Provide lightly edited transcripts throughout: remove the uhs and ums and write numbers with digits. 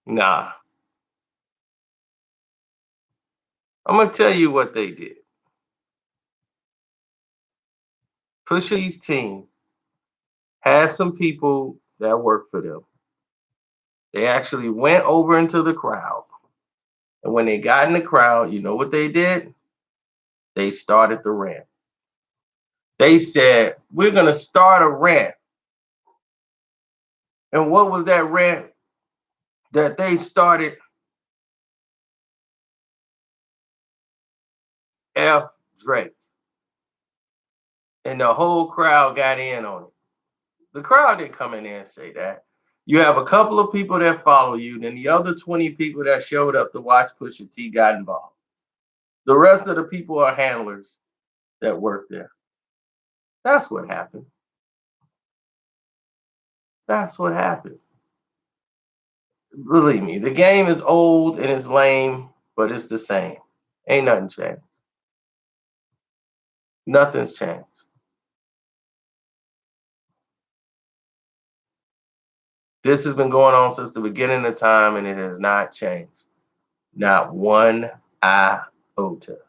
Nah, I'm gonna tell you what they did. Pusha T's team had some people that worked for them. They actually went over into the crowd. And when they got in the crowd, you know what they did? They started the rant. They said, we're going to start a rant. And what was that rant that they started? F Drake. And the whole crowd got in on it. The crowd didn't come in there and say that. You have a couple of people that follow you, then the other 20 people that showed up to watch Pusha T got involved. The rest of the people are handlers that work there. That's what happened. That's what happened. Believe me, the game is old and it's lame, but it's the same. Ain't nothing changed. Nothing's changed. This has been going on since the beginning of time and it has not changed. Not one iota.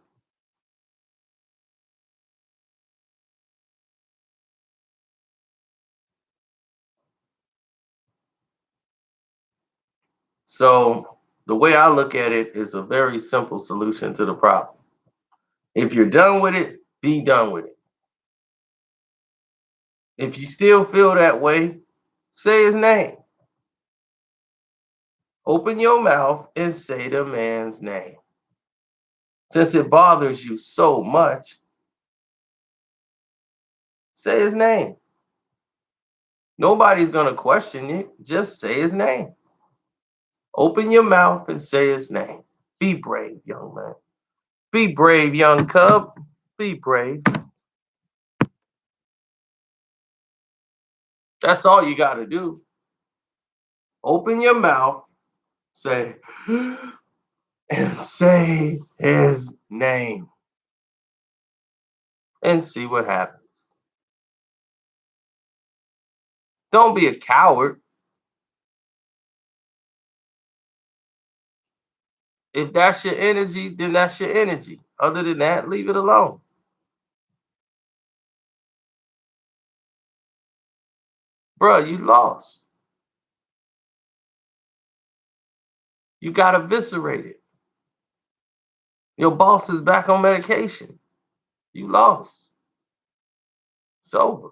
So the way I look at it is a very simple solution to the problem. If you're done with it, be done with it. If you still feel that way, say his name. Open your mouth and say the man's name. Since it bothers you so much, say his name. Nobody's going to question it. Just say his name. Open your mouth and say his name. Be brave, young man. Be brave, young cub. Be brave. That's all you got to do. Open your mouth, say, and say his name and see what happens. Don't be a coward. If that's your energy, then that's your energy. Other than that, leave it alone. Bruh, you lost. You got eviscerated. Your boss is back on medication. You lost. It's over.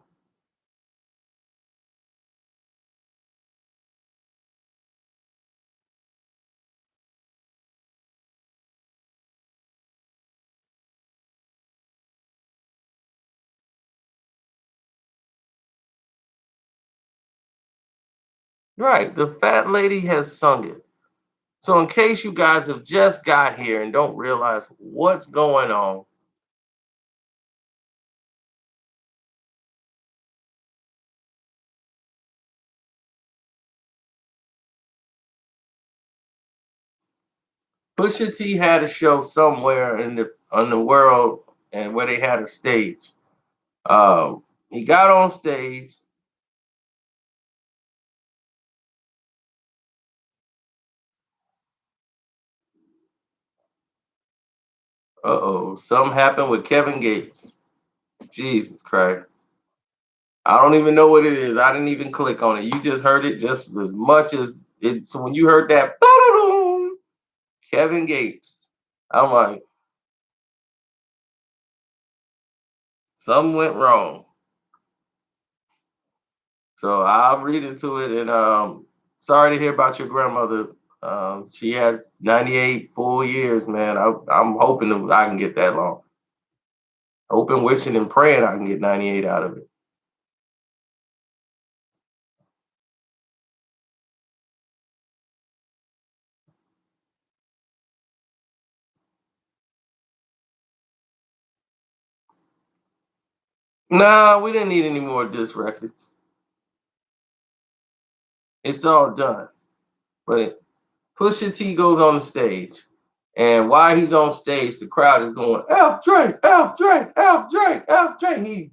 Right. The fat lady has sung it. So, in case you guys have just got here and don't realize what's going on, Pusha T had a show somewhere in the world and where they had a stage. He got on stage. Uh-oh, something happened with Kevin Gates. Jesus Christ. I don't even know what it is. I didn't even click on it. You just heard it just as much as it's so when you heard that Kevin Gates. I'm like, something went wrong. So I'll read into it. And sorry to hear about your grandmother. She had 98 full years, man. I'm hoping that I can get that long. Hoping, wishing, and praying I can get 98 out of it. Nah, we didn't need any more disc records. It's all done. But Pusha T goes on the stage. And while he's on stage, the crowd is going, F Drake, F Drake, F Drake, F Drake.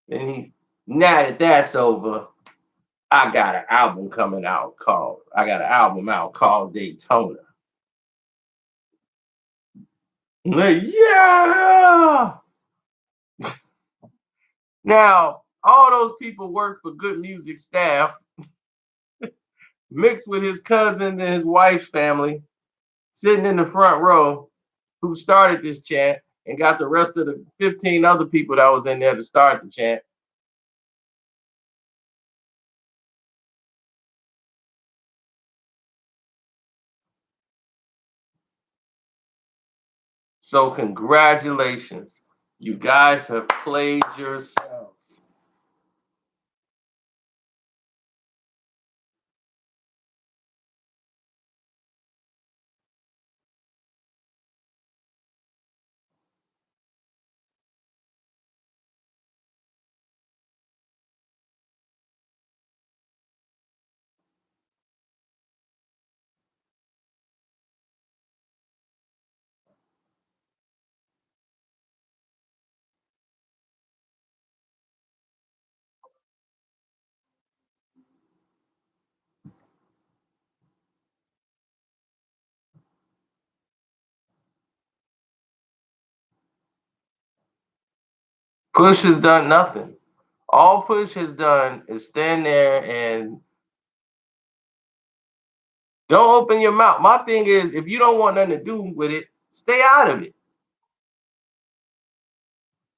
And he, now that that's over, I got an album coming out called I got an album out called Daytona. Like, yeah. Now, all those people work for Good Music staff, mixed with his cousin and his wife's family, sitting in the front row, who started this chant and got the rest of the 15 other people that was in there to start the chant. So congratulations. You guys have played yourselves. Push has done nothing. All Push has done is stand there and don't open your mouth. My thing is, if you don't want nothing to do with it, stay out of it.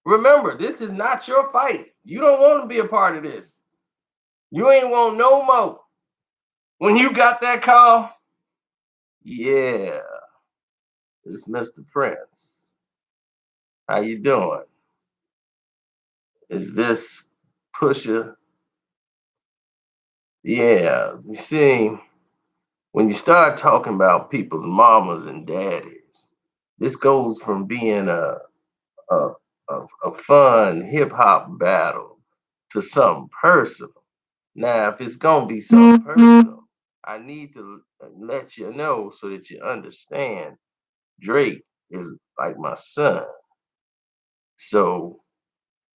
Remember, this is not your fight. You don't want to be a part of this. You ain't want no more. When you got that call, yeah, it's Mr. Prince. How you doing? Is this Pusha? Yeah, you see, when you start talking about people's mamas and daddies, this goes from being a, a fun hip hop battle to something personal. Now, if it's gonna be something personal, I need to let you know so that you understand. Drake is like my son. So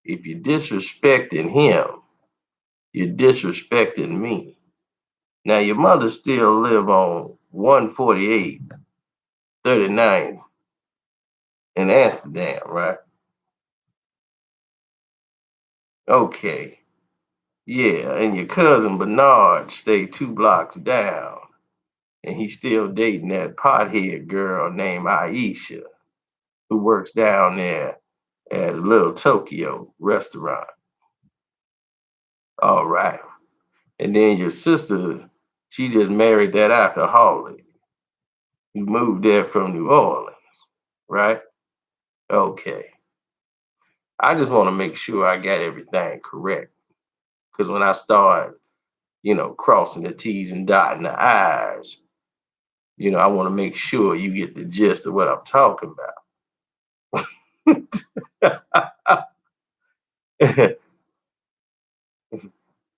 if you're disrespecting him, you're disrespecting me. Now your mother still live on 148, 39 in Amsterdam, right? Okay. Yeah, and your cousin Bernard stay 2 blocks down, and he's still dating that pothead girl named Aisha, who works down there at a Little Tokyo restaurant. All right. And then your sister, she just married that alcoholic who moved there from New Orleans, right? Okay. I just want to make sure I got everything correct. Because when I start, crossing the T's and dotting the I's, I want to make sure you get the gist of what I'm talking about.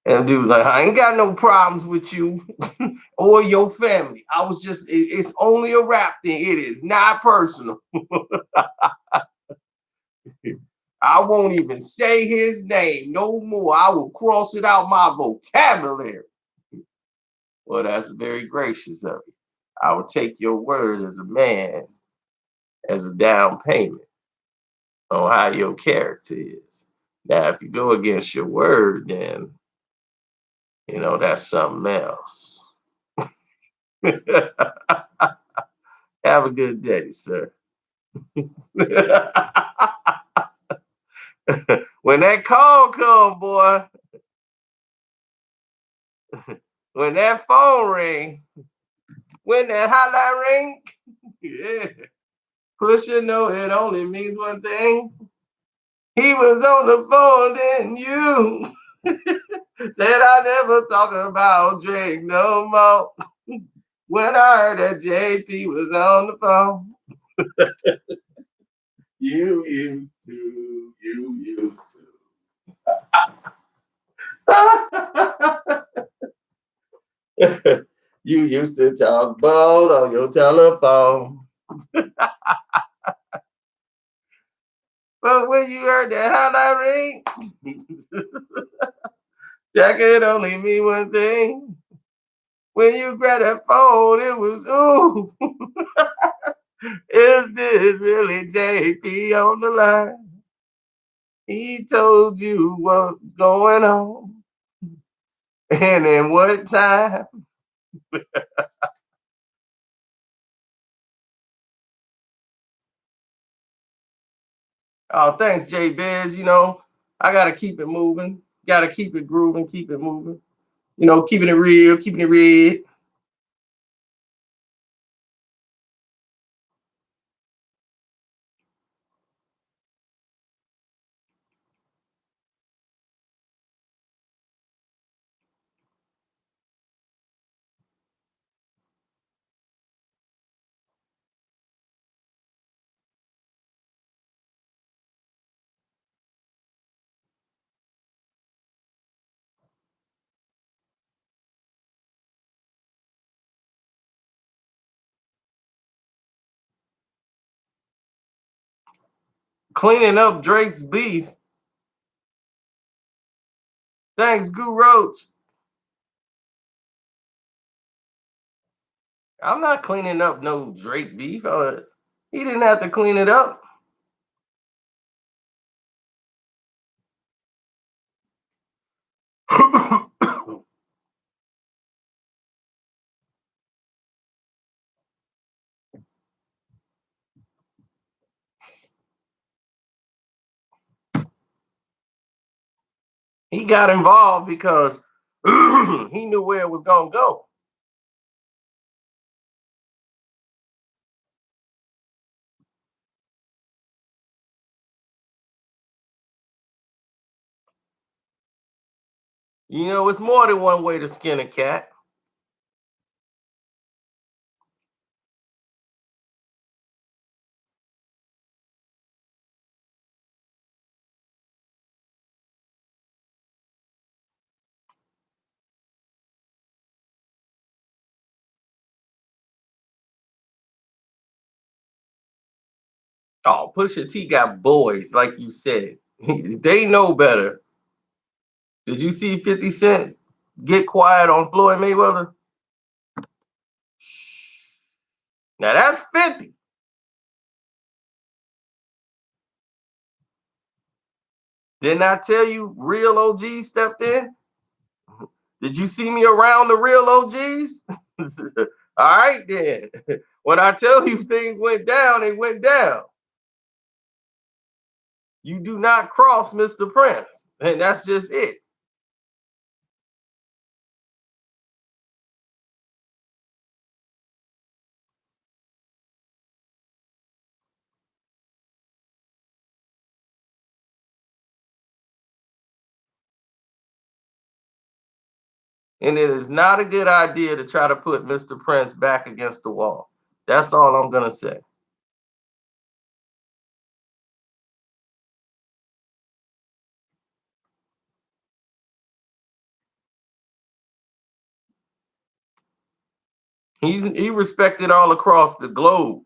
And dude was like, I ain't got no problems with you or your family. It's only a rap thing. It is not personal. I won't even say his name no more. I will cross it out my vocabulary. Well, that's very gracious of you. I will take your word as a man as a down payment on how your character is. Now, if you go against your word, then that's something else. Have a good day, sir. When that call come, boy, when that phone ring, when that hotline ring, yeah, Pusha know it only means one thing. He was on the phone, then you said I never talk about Drake no more. When I heard that JP was on the phone, you used to. You used to talk about on your telephone. But when you heard that hotline ring, That could only mean one thing. When you grab that phone, it was ooh. Is this really JP on the line? He told you what's going on and in what time. Oh, thanks, J Biz. I gotta keep it moving, gotta keep it grooving, keep it moving. Keeping it real, keeping it red. Cleaning up Drake's beef. Thanks, Goo Roach. I'm not cleaning up no Drake beef. He didn't have to clean it up. He got involved because he knew where it was gonna go. It's more than one way to skin a cat. Oh, Pusha T got boys, like you said. They know better. Did you see 50 Cent get quiet on Floyd Mayweather? Now that's 50. Didn't I tell you real OGs stepped in? Did you see me around the real OGs? All right, then. When I tell you things went down, they went down. You do not cross Mr. Prince. And that's just it. And it is not a good idea to try to put Mr. Prince back against the wall. That's all I'm going to say. He respected all across the globe.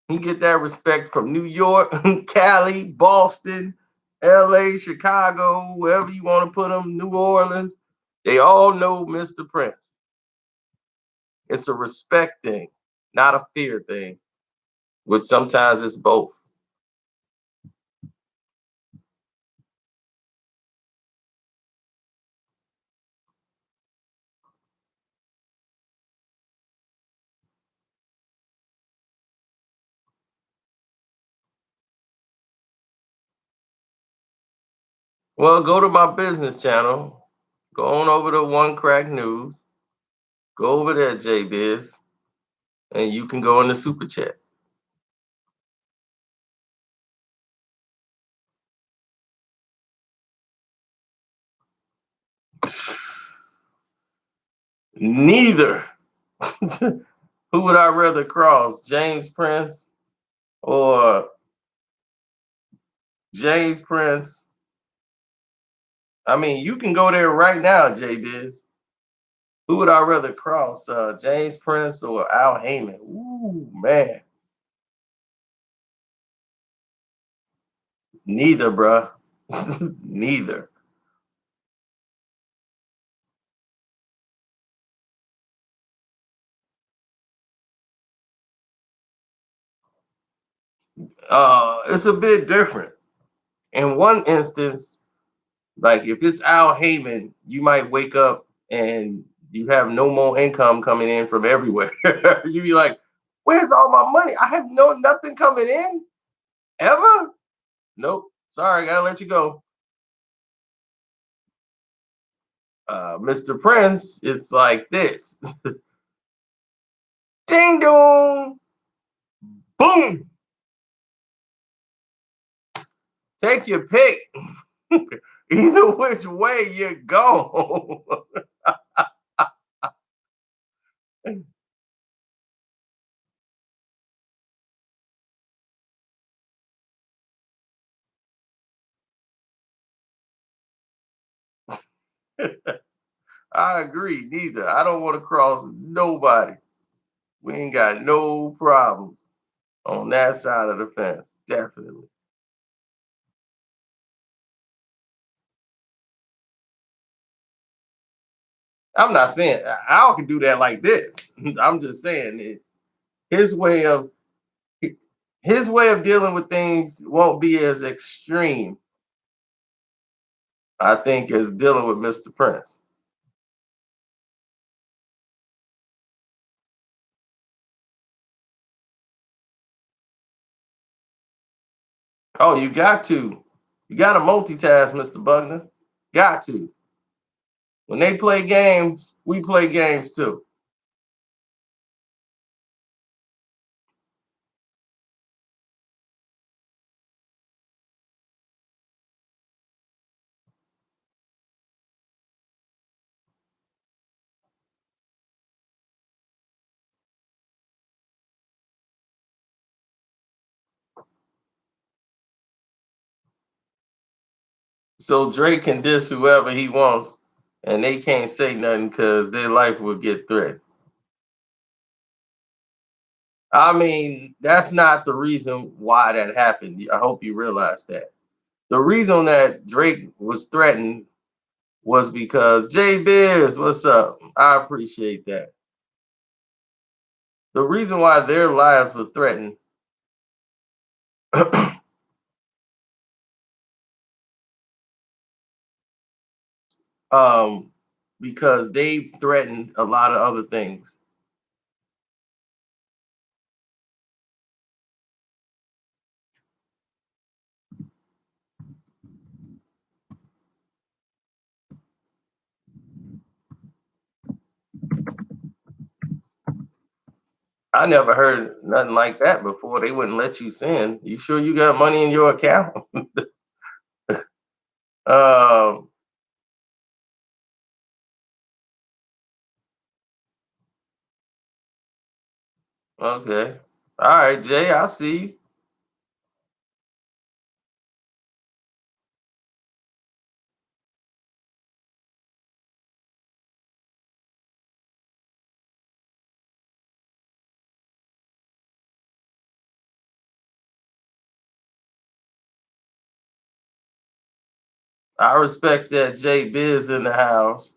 He get that respect from New York, Cali, Boston, LA, Chicago, wherever you want to put them, New Orleans. They all know Mr. Prince. It's a respect thing, not a fear thing, which sometimes it's both. Well, go to my business channel. Go on over to One Crack News. Go over there, JBiz, and you can go in the super chat. Neither. Who would I rather cross, James Prince or James Prince? I mean, you can go there right now, JBiz. Who would I rather cross, James Prince or Al Heyman? Ooh, man. Neither, bruh. Neither. It's a bit different. In one instance, like if it's Al Heyman, you might wake up and you have no more income coming in from everywhere. You be like, "Where's all my money? I have nothing coming in ever." Nope. Sorry, gotta let you go. Mr. Prince, it's like this. Ding dong, boom. Take your pick. Either which way you go. I agree. Neither. I don't want to cross nobody. We ain't got no problems on that side of the fence. Definitely. I'm not saying Al can do that like this. I'm just saying his way of his way of dealing with things won't be as extreme, I think, as dealing with Mr. Prince. Oh, you got to. You got to multitask, Mr. Bugner. Got to. When they play games, we play games too. So Drake can diss whoever he wants, and they can't say nothing because their life will get threatened. I mean, that's not the reason why that happened. I hope you realize that. The reason that Drake was threatened was because Jay Biz, what's up? I appreciate that. The reason why their lives were threatened, um, because they threatened a lot of other things. I never heard nothing like that before. They wouldn't let you send. You sure you got money in your account? um, okay. All right, Jay, I see you. I respect that Jay Biz in the house.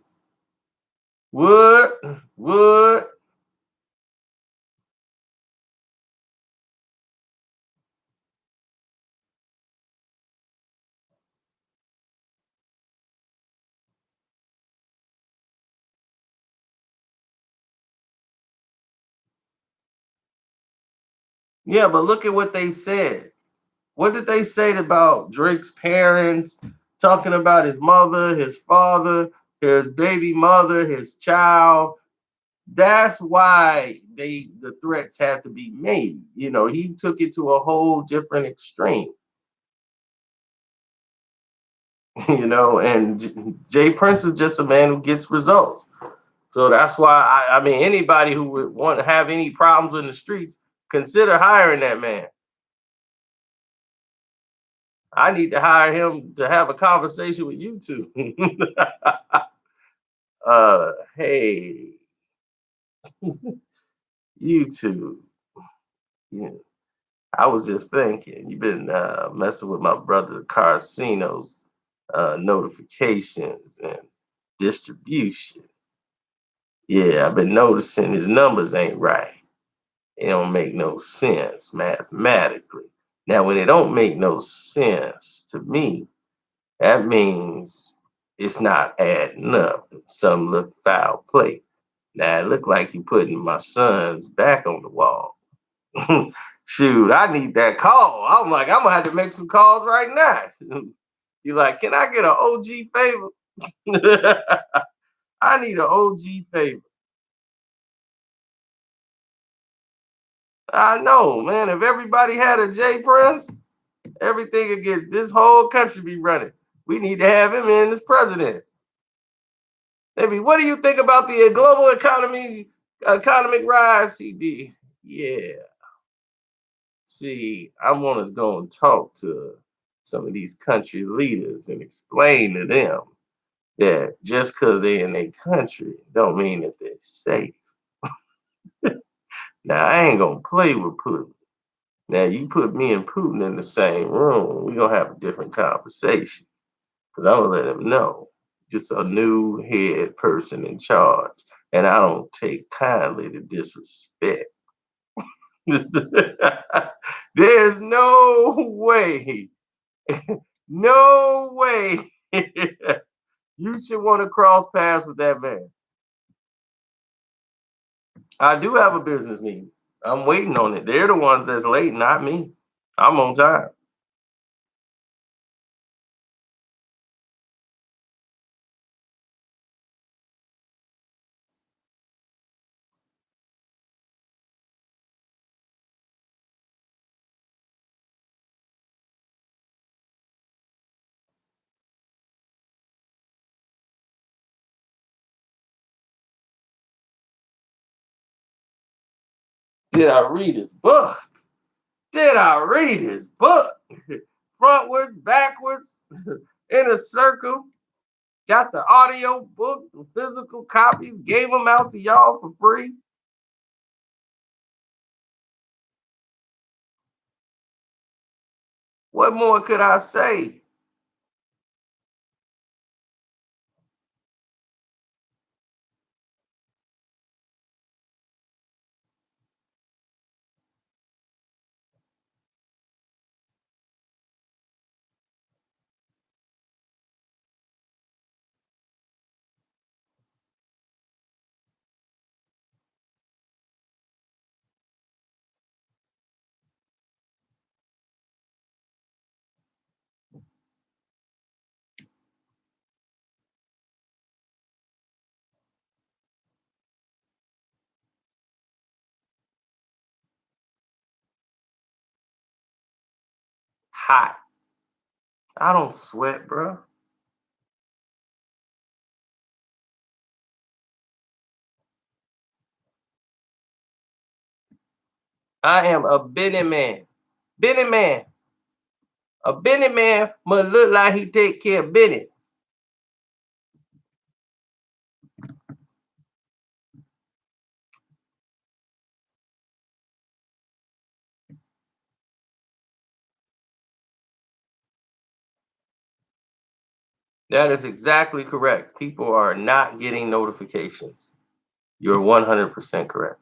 Would, would. Yeah, but look at what they said. What did they say about Drake's parents, talking about his mother, his father, his baby mother, his child? That's why the threats had to be made. You know, he took it to a whole different extreme. You know, and Jay Prince is just a man who gets results. So that's why I mean anybody who would want to have any problems in the streets, consider hiring that man. I need to hire him to have a conversation with you two. Hey, you two. Yeah. I was just thinking, you've been messing with my brother Carcino's notifications and distribution. Yeah, I've been noticing his numbers ain't right. It don't make no sense mathematically. Now, when it don't make no sense to me, that means it's not adding up. Some look foul play. Now it look like you putting my son's back on the wall. Shoot, I need that call. I'm like, I'm gonna have to make some calls right now. You like, can I get an OG favor? I need an OG favor. I know, man. If everybody had a J Prince, everything against this whole country be running. We need to have him in as president. Maybe what do you think about the global economy, economic rise, CB? Yeah. See, I want to go and talk to some of these country leaders and explain to them that just because they're in a country don't mean that they're safe. Now I ain't gonna play with Putin. Now you put me and Putin in the same room, we're gonna have a different conversation. Because I'm gonna let him know. Just a new head person in charge. And I don't take kindly to disrespect. There's no way, no way you should want to cross paths with that man. I do have a business meeting. I'm waiting on it. They're the ones that's late, not me. I'm on time. Did I read his book? Did I read his book? Frontwards, backwards, in a circle. Got the audio book, the physical copies, gave them out to y'all for free. What more could I say? Hot. I don't sweat, bro. I am a Benny man. Benny man. A Benny man must look like he take care of Benny. That is exactly correct. People are not getting notifications. You're 100% correct.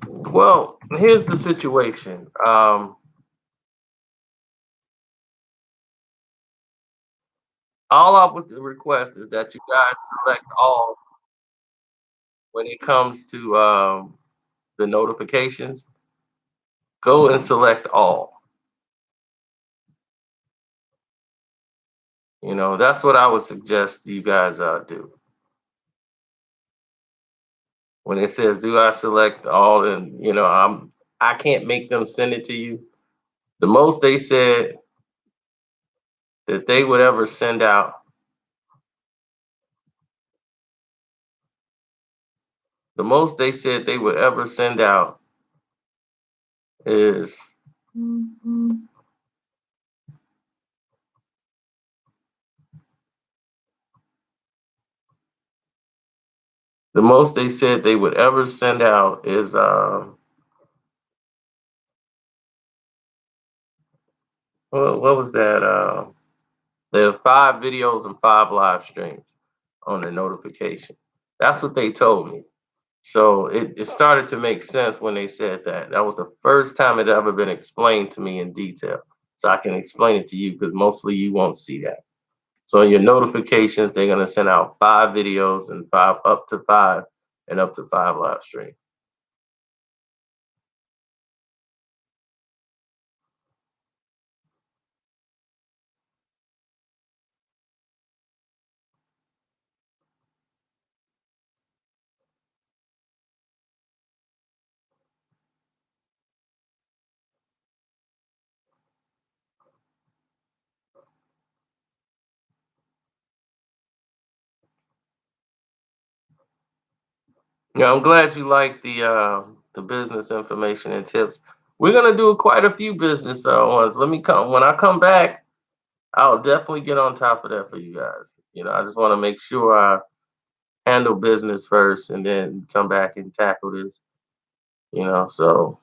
Well, here's the situation. All I would request is that you guys select all when it comes to the notifications. Go and select all. That's what I would suggest you guys do. When it says, "Do I select all?" and I can't make them send it to you. The most they said that they would ever send out, the most they said they would ever send out is The most they said they would ever send out is what was that? There are 5 videos and 5 live streams on the notification. That's what they told me. So it started to make sense when they said that. That was the first time it ever been explained to me in detail. So I can explain it to you because mostly you won't see that. So in your notifications, they're gonna send out 5 videos and five up to five and up to 5 live streams. Yeah, I'm glad you like the business information and tips. We're gonna do quite a few business ones. Let me come when I come back. I'll definitely get on top of that for you guys. I just want to make sure I handle business first and then come back and tackle this. So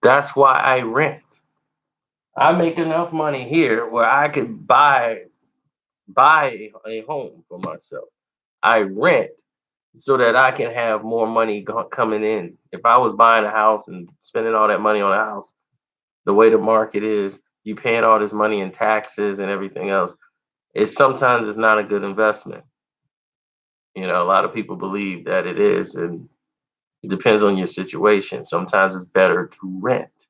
that's why I rent. I make enough money here where I could buy a home for myself. I rent so that I can have more money coming in. If I was buying a house and spending all that money on a house, the way the market is, you paying all this money in taxes and everything else. It's not a good investment. A lot of people believe that it is, and it depends on your situation. Sometimes it's better to rent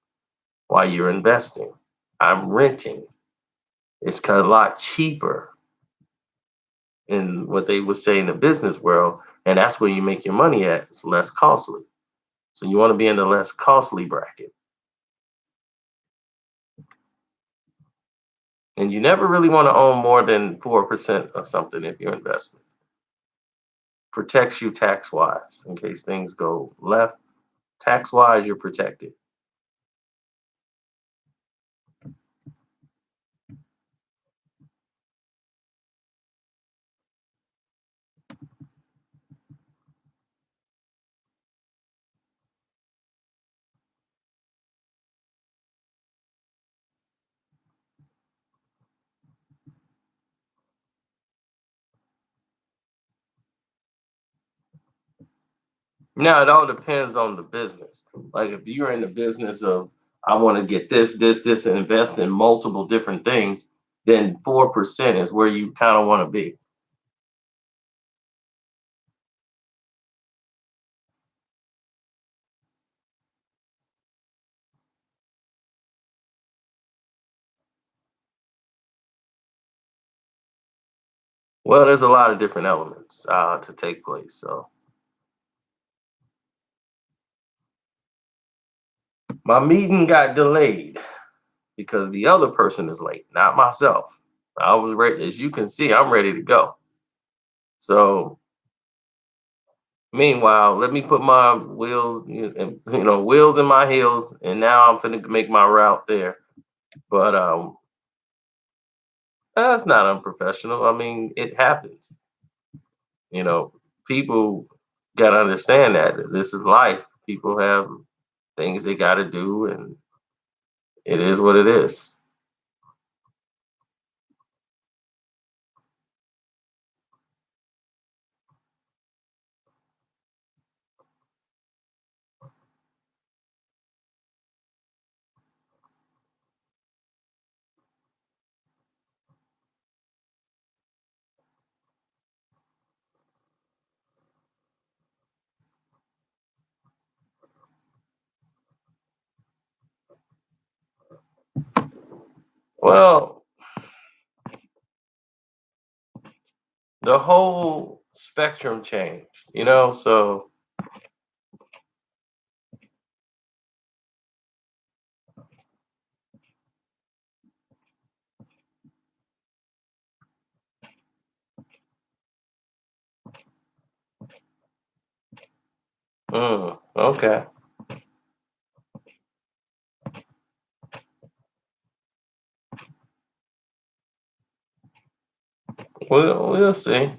while you're investing. I'm renting. It's a lot cheaper in what they would say in the business world, and that's where you make your money at. It's less costly. So you want to be in the less costly bracket. And you never really want to own more than 4% of something if you're investing. Protects you tax wise in case things go left. Tax wise, you're protected. Now, it all depends on the business. Like if you're in the business of, I want to get this, and invest in multiple different things, then 4% is where you kind of want to be. Well, there's a lot of different elements to take place. So my meeting got delayed because the other person is late, not myself. I was ready, as you can see, I'm ready to go. So meanwhile, let me put my wheels in my heels, and now I'm finna make my route there. But that's not unprofessional. I mean, it happens. You know, people gotta understand that this is life. People have things they gotta do, and it is what it is. Well, the whole spectrum changed. So Okay. We'll see.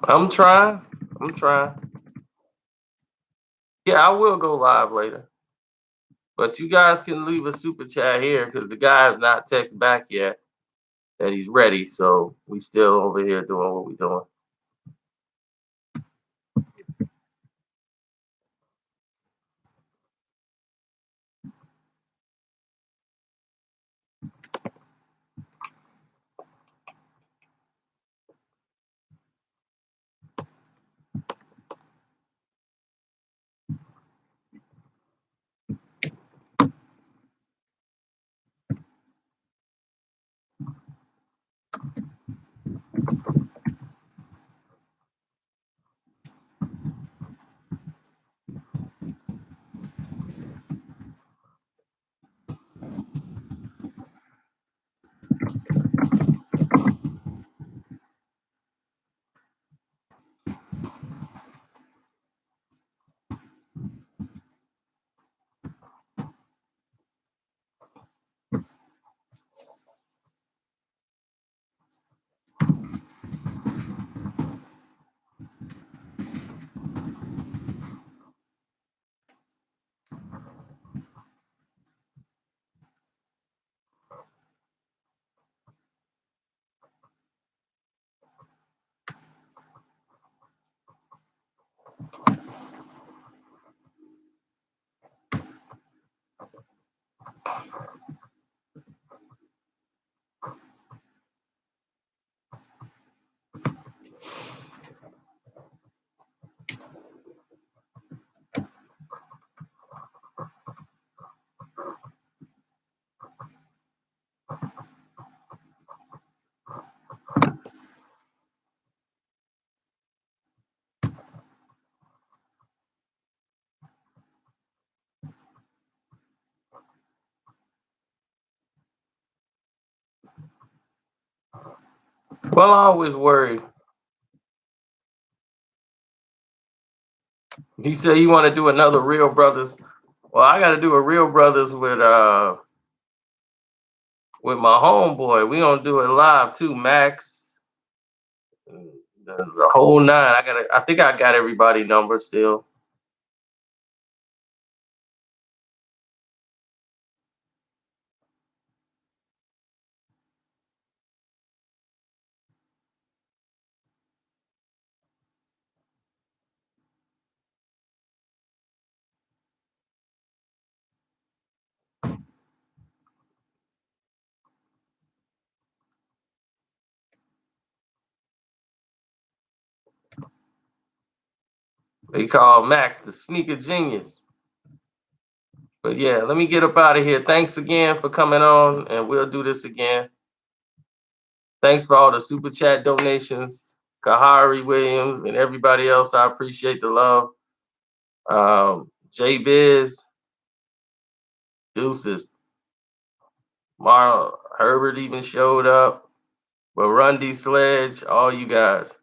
I'm trying. I'm trying. Yeah, I will go live later. But you guys can leave a super chat here because the guy has not text back yet that he's ready. So we still over here doing what we're doing. Well, I always worry. He said you want to do another Real Brothers. Well, I got to do a Real Brothers with my homeboy. We gonna do it live too, Max. The whole nine. I think I got everybody number still. They call Max the sneaker genius. But yeah, let me get up out of here. Thanks again for coming on, and we'll do this again. Thanks for all the super chat donations, Kahari Williams, and everybody else. I appreciate the love. J Biz, Deuces, Marl Herbert even showed up. But Rundy Sledge, all you guys.